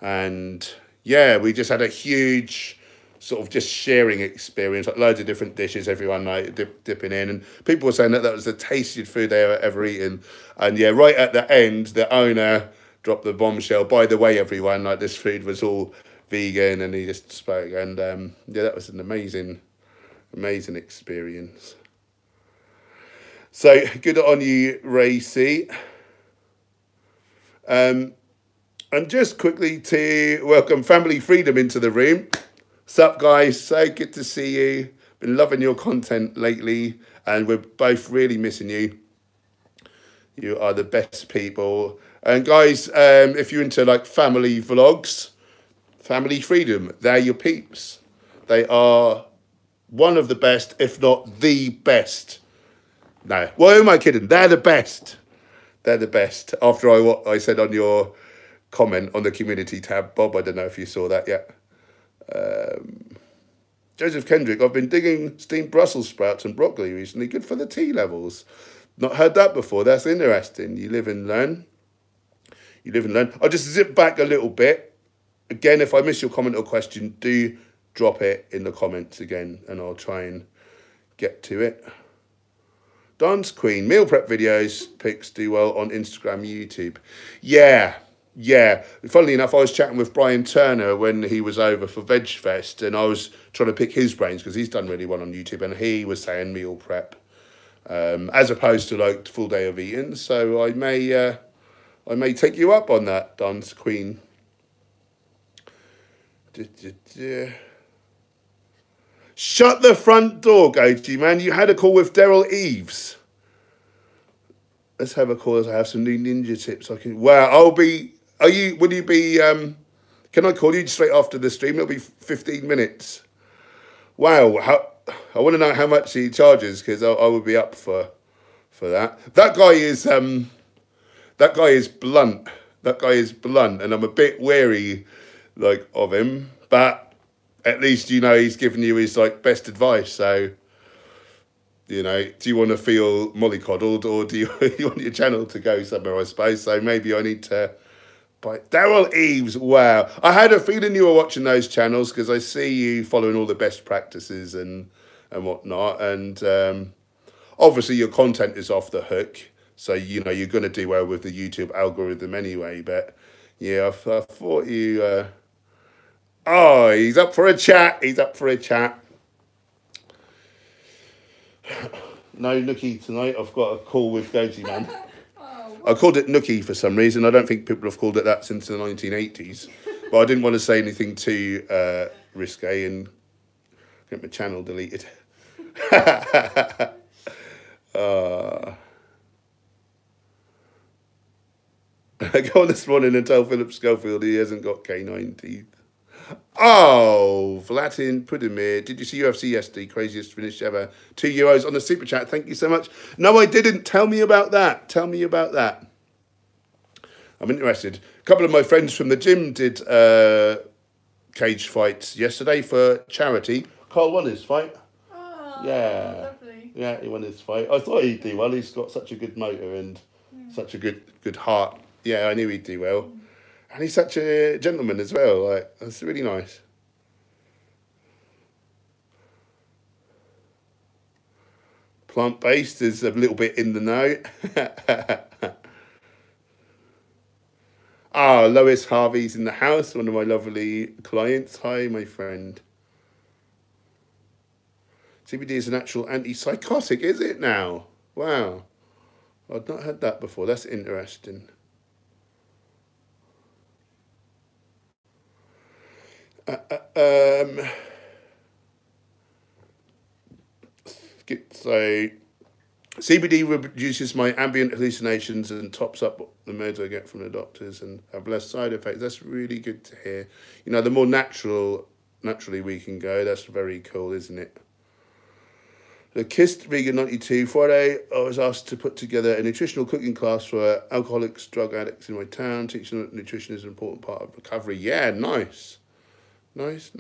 [SPEAKER 1] and yeah, we just had a huge sort of just sharing experience, like loads of different dishes, everyone like dipping in, and people were saying that was the tastiest food they ever eaten, and yeah, right at the end, the owner dropped the bombshell. By the way, everyone, like this food was all vegan, and he just spoke, and yeah, that was an amazing experience. So good on you, Racy. And just quickly to welcome Family Freedom into the room. What's up, guys? So good to see you. Been loving your content lately, and we're both really missing you. You are the best people. And guys, if you're into like family vlogs, Family Freedom, they're your peeps. They are one of the best, if not the best. No, why am I kidding? They're the best. They're the best. After what I said on your comment on the community tab, Bob, I don't know if you saw that yet. Joseph Kendrick, I've been digging steamed Brussels sprouts and broccoli recently. Good for the T levels. Not heard that before. That's interesting. You live and learn. You live and learn. I'll just zip back a little bit. Again, if I miss your comment or question, do drop it in the comments again, and I'll try and get to it. Dance Queen, meal prep videos, pics do well on Instagram, YouTube. Yeah. Funnily enough, I was chatting with Brian Turner when he was over for Veg Fest, and I was trying to pick his brains because he's done really well on YouTube, and he was saying meal prep as opposed to like full day of eating. So I may take you up on that, Dance Queen. Shut the front door, Goatee Man. You had a call with Daryl Eves. Let's have a call as I have some new ninja tips. Will you be, can I call you straight after the stream? It'll be 15 minutes. Wow. I want to know how much he charges, because I would be up for that. That guy is blunt. That guy is blunt, and I'm a bit wary, like, of him. But at least, you know, he's giving you his, like, best advice. So, you know, do you want to feel mollycoddled, or do you want your channel to go somewhere, I suppose? So maybe I need to buy Daryl Eves. Wow. I had a feeling you were watching those channels, because I see you following all the best practices and whatnot. And obviously your content is off the hook. So, you know, you're going to do well with the YouTube algorithm anyway. But, yeah, I thought you... Oh, he's up for a chat. He's up for a chat. No Nookie tonight. I've got a call with Goatee Man. I called it Nookie for some reason. I don't think people have called it that since the 1980s. But I didn't want to say anything too risque and get my channel deleted. I go on this morning and tell Philip Schofield he hasn't got canine teeth. Oh, Vlatin Pudimir, did you see UFC yesterday? Craziest finish ever. €2 on the super chat. Thank you so much. No, I didn't. Tell me about that. Tell me about that. I'm interested. A couple of my friends from the gym did cage fights yesterday for charity. Carl won his fight.
[SPEAKER 2] Oh,
[SPEAKER 1] yeah.
[SPEAKER 2] Lovely.
[SPEAKER 1] Yeah, he won his fight. I thought he'd do well. He's got such a good motor and such a good heart. Yeah, I knew he'd do well. And he's such a gentleman as well. Like, that's really nice. Plant-based is a little bit in the know. Lois Harvey's in the house, one of my lovely clients. Hi, my friend. CBD is a natural antipsychotic, is it now? Wow. I'd not heard that before. That's interesting. So CBD reduces my ambient hallucinations and tops up the meds I get from the doctors and have less side effects. That's really good to hear. You know, the more naturally we can go, that's very cool, isn't it? The Kissed Vegan 92 Friday, I was asked to put together a nutritional cooking class for alcoholics, drug addicts in my town, teaching them that nutrition is an important part of recovery. Yeah, nice. Nice.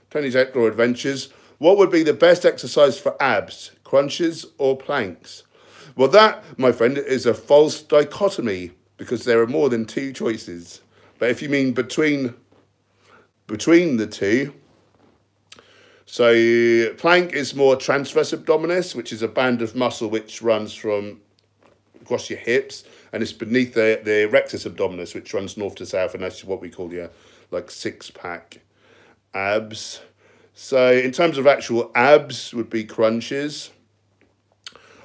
[SPEAKER 1] Tony's Outdoor Adventures. What would be the best exercise for abs, crunches or planks? Well, that, my friend, is a false dichotomy, because there are more than two choices. But if you mean between the two, so plank is more transverse abdominis, which is a band of muscle which runs from across your hips, and it's beneath the rectus abdominis, which runs north to south, and that's what we call your like six-pack abs. So in terms of actual abs would be crunches.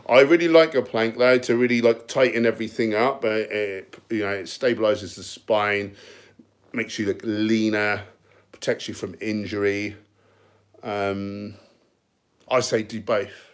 [SPEAKER 1] I really like a plank though, to really like tighten everything up. It stabilizes the spine, makes you look leaner, protects you from injury. I say do both.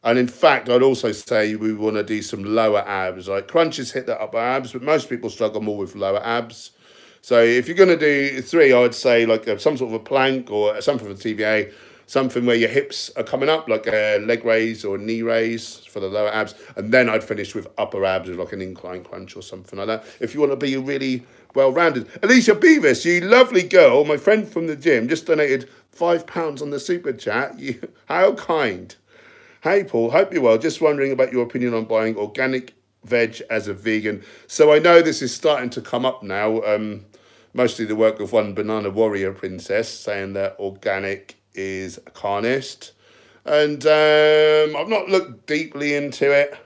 [SPEAKER 1] And in fact, I'd also say we want to do some lower abs. Like crunches hit the upper abs, but most people struggle more with lower abs. So if you're going to do three, I'd say like some sort of a plank or something for TVA, something where your hips are coming up, like a leg raise or a knee raise for the lower abs. And then I'd finish with upper abs, with like an incline crunch or something like that. If you want to be really well-rounded. Alicia Beavis, you lovely girl, my friend from the gym, just donated £5 on the super chat. How kind. Hey, Paul, hope you're well. Just wondering about your opinion on buying organic veg as a vegan. So I know this is starting to come up now. Mostly the work of one Banana Warrior Princess saying that organic is a carnist. And I've not looked deeply into it.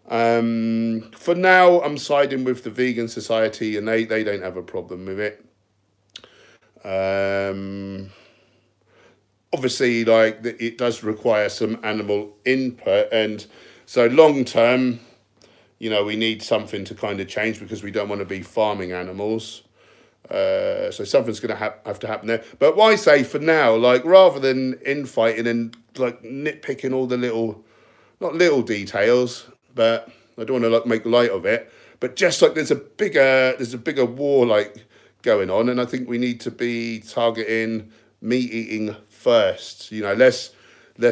[SPEAKER 1] For now, I'm siding with the Vegan Society, and they don't have a problem with it. Obviously, like, it does require some animal input, and so long term, you know, we need something to kind of change because we don't want to be farming animals. So something's going to have to happen there. But why say for now, like, rather than infighting and like nitpicking all the little, not little details, but I don't want to like make light of it. But just like there's a bigger war like going on, and I think we need to be targeting meat eating first. You know, let's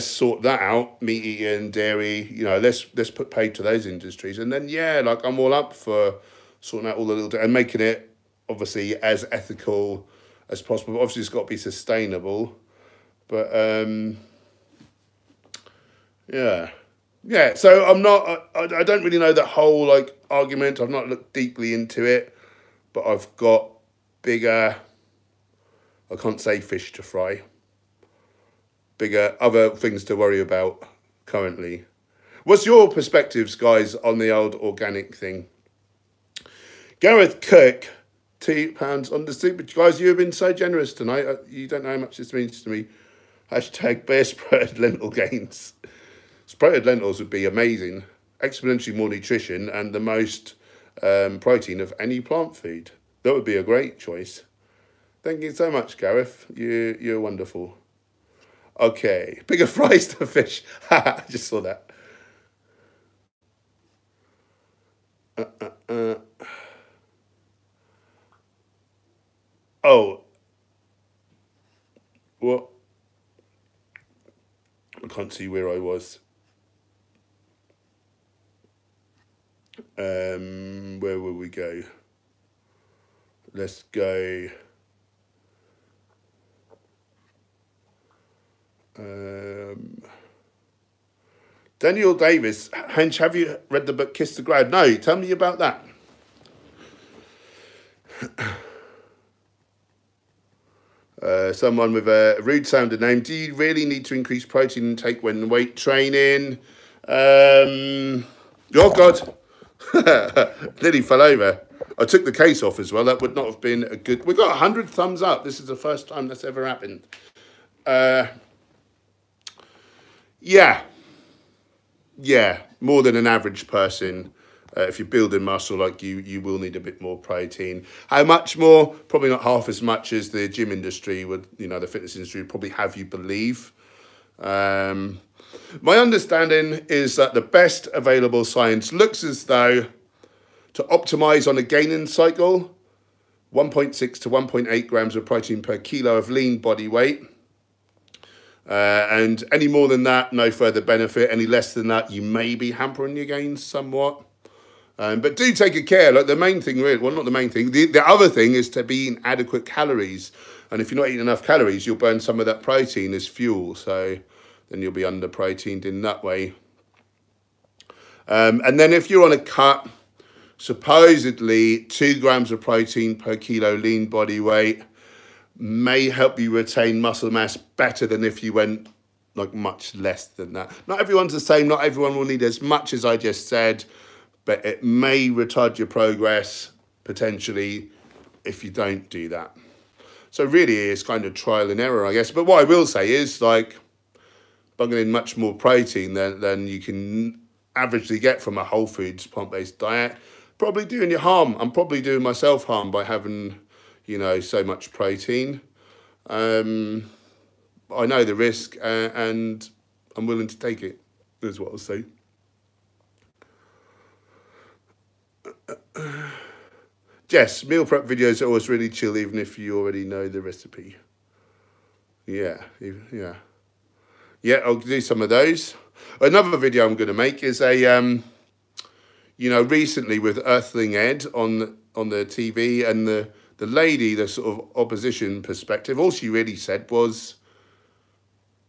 [SPEAKER 1] sort that out. Meat eating, dairy. You know, let's put paid to those industries, and then yeah, like I'm all up for sorting out all the little and making it obviously as ethical as possible. Obviously, it's got to be sustainable, but yeah. So I'm not. I don't really know that whole like argument. I've not looked deeply into it, but I've got bigger. I can't say fish to fry. Bigger other things to worry about currently. What's your perspectives, guys, on the old organic thing? Gareth Cook, £2 on the super. Guys, you have been so generous tonight. You don't know how much this means to me. Hashtag bare sprouted lentil gains. Sprouted lentils would be amazing. Exponentially more nutrition and the most protein of any plant food. That would be a great choice. Thank you so much, Gareth. You're wonderful. Okay, bigger fries to fish. I just saw that. Oh, what? I can't see where I was. Where will we go? Let's go. Daniel Davis, Hench, have you read the book Kiss the Ground? No, tell me about that. Someone with a rude sounding name. Do you really need to increase protein intake when weight training? Oh God, nearly fell over. I took the case off as well. That would not have been a good. We got 100 thumbs up. This is the first time that's ever happened. Yeah, more than an average person. If you're building muscle like you will need a bit more protein. How much more? Probably not half as much as the gym industry would, you know, the fitness industry would probably have you believe. My understanding is that the best available science looks as though to optimize on a gaining cycle, 1.6 to 1.8 grams of protein per kilo of lean body weight. And any more than that, no further benefit. Any less than that, you may be hampering your gains somewhat. But do take a care. Like the main thing, really, well, not the main thing. The other thing is to be eating adequate calories. And if you're not eating enough calories, you'll burn some of that protein as fuel. So then you'll be under proteined in that way. And then if you're on a cut, supposedly 2 grams of protein per kilo lean body weight may help you retain muscle mass better than if you went like much less than that. Not everyone's the same. Not everyone will need as much as I just said, but it may retard your progress potentially if you don't do that. So really it's kind of trial and error, I guess. But what I will say is, like, bunging in much more protein than you can averagely get from a whole foods plant-based diet, probably doing you harm. I'm probably doing myself harm by having, you know, so much protein. I know the risk and I'm willing to take it, is what I'll say. Jess, meal prep videos are always really chill, even if you already know the recipe. Yeah, I'll do some of those. Another video I'm going to make is a, you know, recently with Earthling Ed on the TV, and the lady, the sort of opposition perspective, all she really said was,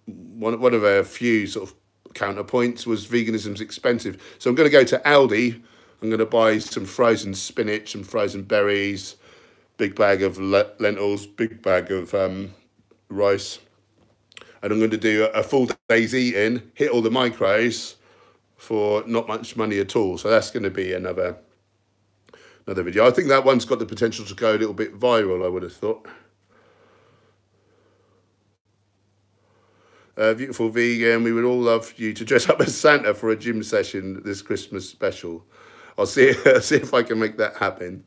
[SPEAKER 1] one of her few sort of counterpoints was veganism's expensive. So I'm going to go to Aldi. I'm going to buy some frozen spinach, some frozen berries, big bag of lentils, big bag of rice. and I'm going to do a full day's eating, hit all the micros for not much money at all. So that's going to be another video. I think that one's got the potential to go a little bit viral, I would have thought. Beautiful vegan, we would all love you to dress up as Santa for a gym session this Christmas special. I'll see if I can make that happen.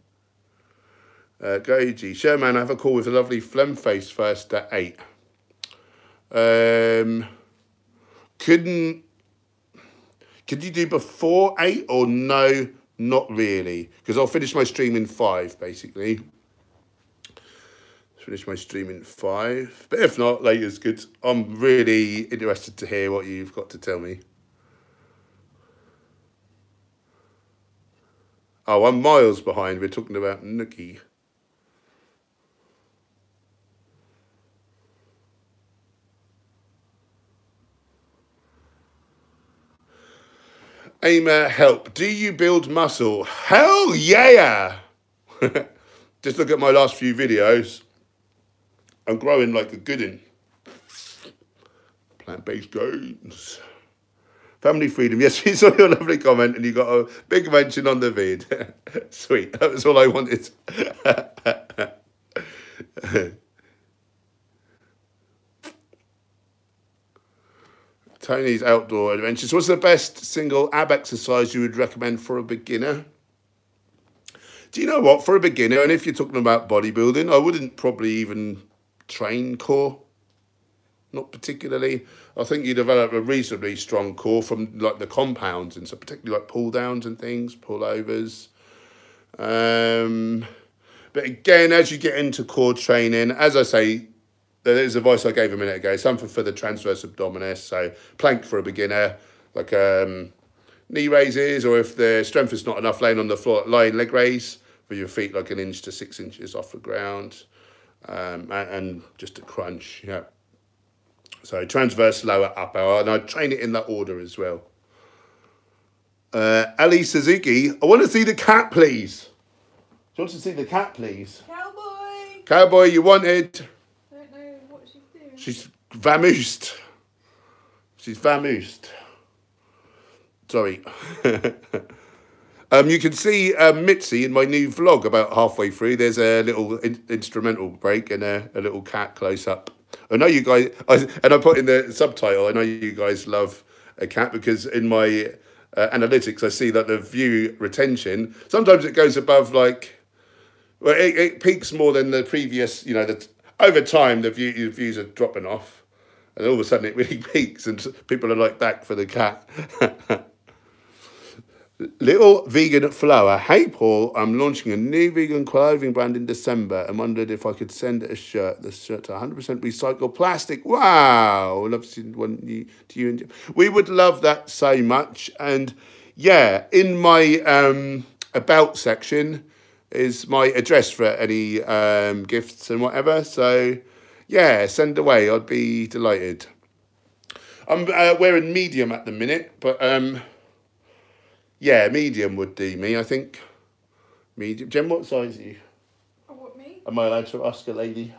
[SPEAKER 1] Goji, Sherman, I have a call with a lovely phlegm face first at 8. Could you do before 8 or no? Not really, because I'll finish my stream in 5 basically. Finish my stream in 5, but if not, later's good. I'm really interested to hear what you've got to tell me. Oh, I'm miles behind. We're talking about Nookie. Aimer, help. Do you build muscle? Hell yeah! Just look at my last few videos. I'm growing like a goodin. Plant-based goals. Family freedom. Yes, we saw your lovely comment and you got a big mention on the vid. Sweet. That was all I wanted. Tony's outdoor adventures. What's the best single ab exercise you would recommend for a beginner? Do you know what? For a beginner, and if you're talking about bodybuilding, I wouldn't probably even train core. Not particularly. I think you develop a reasonably strong core from like the compounds and so particularly like pull downs and things, pull overs. But again, as you get into core training, as I say, there's advice I gave a minute ago, something for the transverse abdominis, so plank for a beginner, like knee raises, or if the strength is not enough, laying on the floor, lying leg raise, with your feet like 1 inch to 6 inches off the ground, and just a crunch, yeah. So transverse, lower, upper, and I train it in that order as well. Ali Suzuki, I want to see the cat, please. Do you want to see the cat, please?
[SPEAKER 2] Cowboy!
[SPEAKER 1] Cowboy, you wanted...
[SPEAKER 2] She's
[SPEAKER 1] vamoosed. She's vamoosed. Sorry. You can see Mitzi in my new vlog about halfway through. There's a little instrumental break and a little cat close up. I know you guys, and I put in the subtitle, I know you guys love a cat because in my analytics I see that the view retention, sometimes it goes above like, well, it peaks more than the previous, you know, over time, the views are dropping off, and all of a sudden it really peaks, and people are like back for the cat. Little vegan flower. Hey Paul, I'm launching a new vegan clothing brand in December and wondered if I could send a shirt. The shirt to 100% recycled plastic. Wow, I'd love to see one to you. We would love that so much. And yeah, in my about section is my address for any gifts and whatever. So yeah, send away. I'd be delighted. I'm wearing medium at the minute, but yeah, medium would do me, I think. Medium. Jen, what size are you?
[SPEAKER 2] Oh, what, me?
[SPEAKER 1] Am I allowed to ask a lady?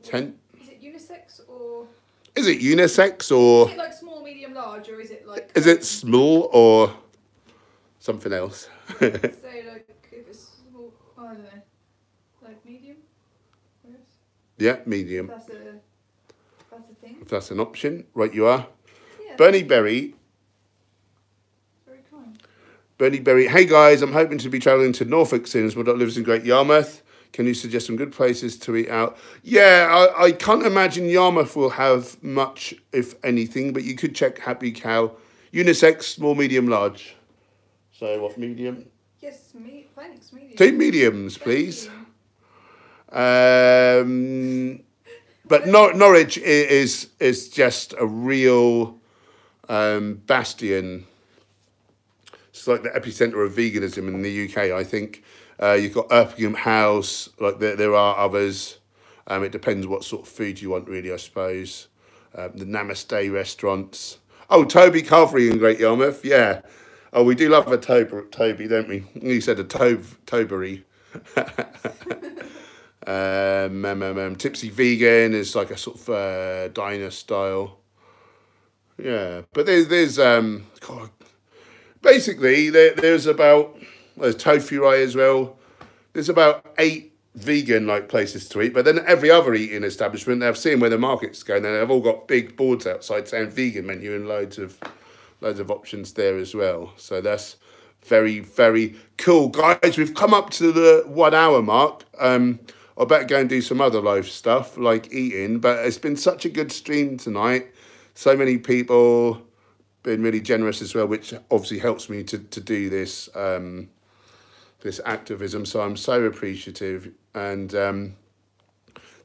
[SPEAKER 1] 10.
[SPEAKER 2] Is it unisex or?
[SPEAKER 1] Is it unisex or?
[SPEAKER 2] Is it like small, medium, large, or is it like?
[SPEAKER 1] Is it small or something else?
[SPEAKER 2] Say like if it's small, I don't know, like medium. I guess.
[SPEAKER 1] Yeah, medium.
[SPEAKER 2] That's a thing.
[SPEAKER 1] If that's an option, right? You are.
[SPEAKER 2] Yeah.
[SPEAKER 1] Bernie Berry.
[SPEAKER 2] Very kind.
[SPEAKER 1] Bernie Berry. Hey guys, I'm hoping to be travelling to Norfolk soon as my dog lives in Great Yarmouth. Can you suggest some good places to eat out? Yeah, I can't imagine Yarmouth will have much, if anything, but you could check Happy Cow. Unisex, small, medium, large. So what, medium?
[SPEAKER 2] Yes, thanks, medium.
[SPEAKER 1] 2 mediums, please. But Norwich is just a real bastion. It's like the epicenter of veganism in the UK, I think. You've got Erpingham House, like there are others. It depends what sort of food you want, really, I suppose. The Namaste restaurants. Oh, Toby Carvery in Great Yarmouth, yeah. Oh, we do love a Toby, don't we? You said a Tobery. Tipsy Vegan is like a sort of diner style. Yeah, but there's God, basically there's Tofu Rai as well. There's about 8 vegan like places to eat, but then every other eating establishment, they've seen where the market's going, and they've all got big boards outside saying vegan menu and loads of options there as well. So that's very, very cool, guys. We've come up to the 1 hour mark. I better go and do some other live stuff like eating, but it's been such a good stream tonight. So many people been really generous as well, which obviously helps me to do this this activism. So I'm so appreciative, and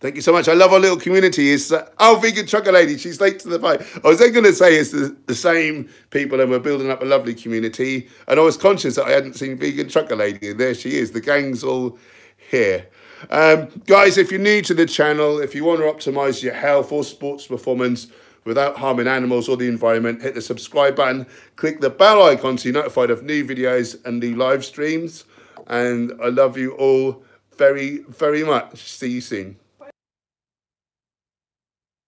[SPEAKER 1] thank you so much. I love our little community. Is vegan chocolate lady, she's late to the fight. I was then going to say it's the same people, and we're building up a lovely community. And I was conscious that I hadn't seen vegan chocolate lady, and there she is. The gang's all here. Guys, if you're new to the channel, if you want to optimize your health or sports performance without harming animals or the environment, hit the subscribe button, click the bell icon so you're notified of new videos and new live streams. And I love you all very, very much. See you soon.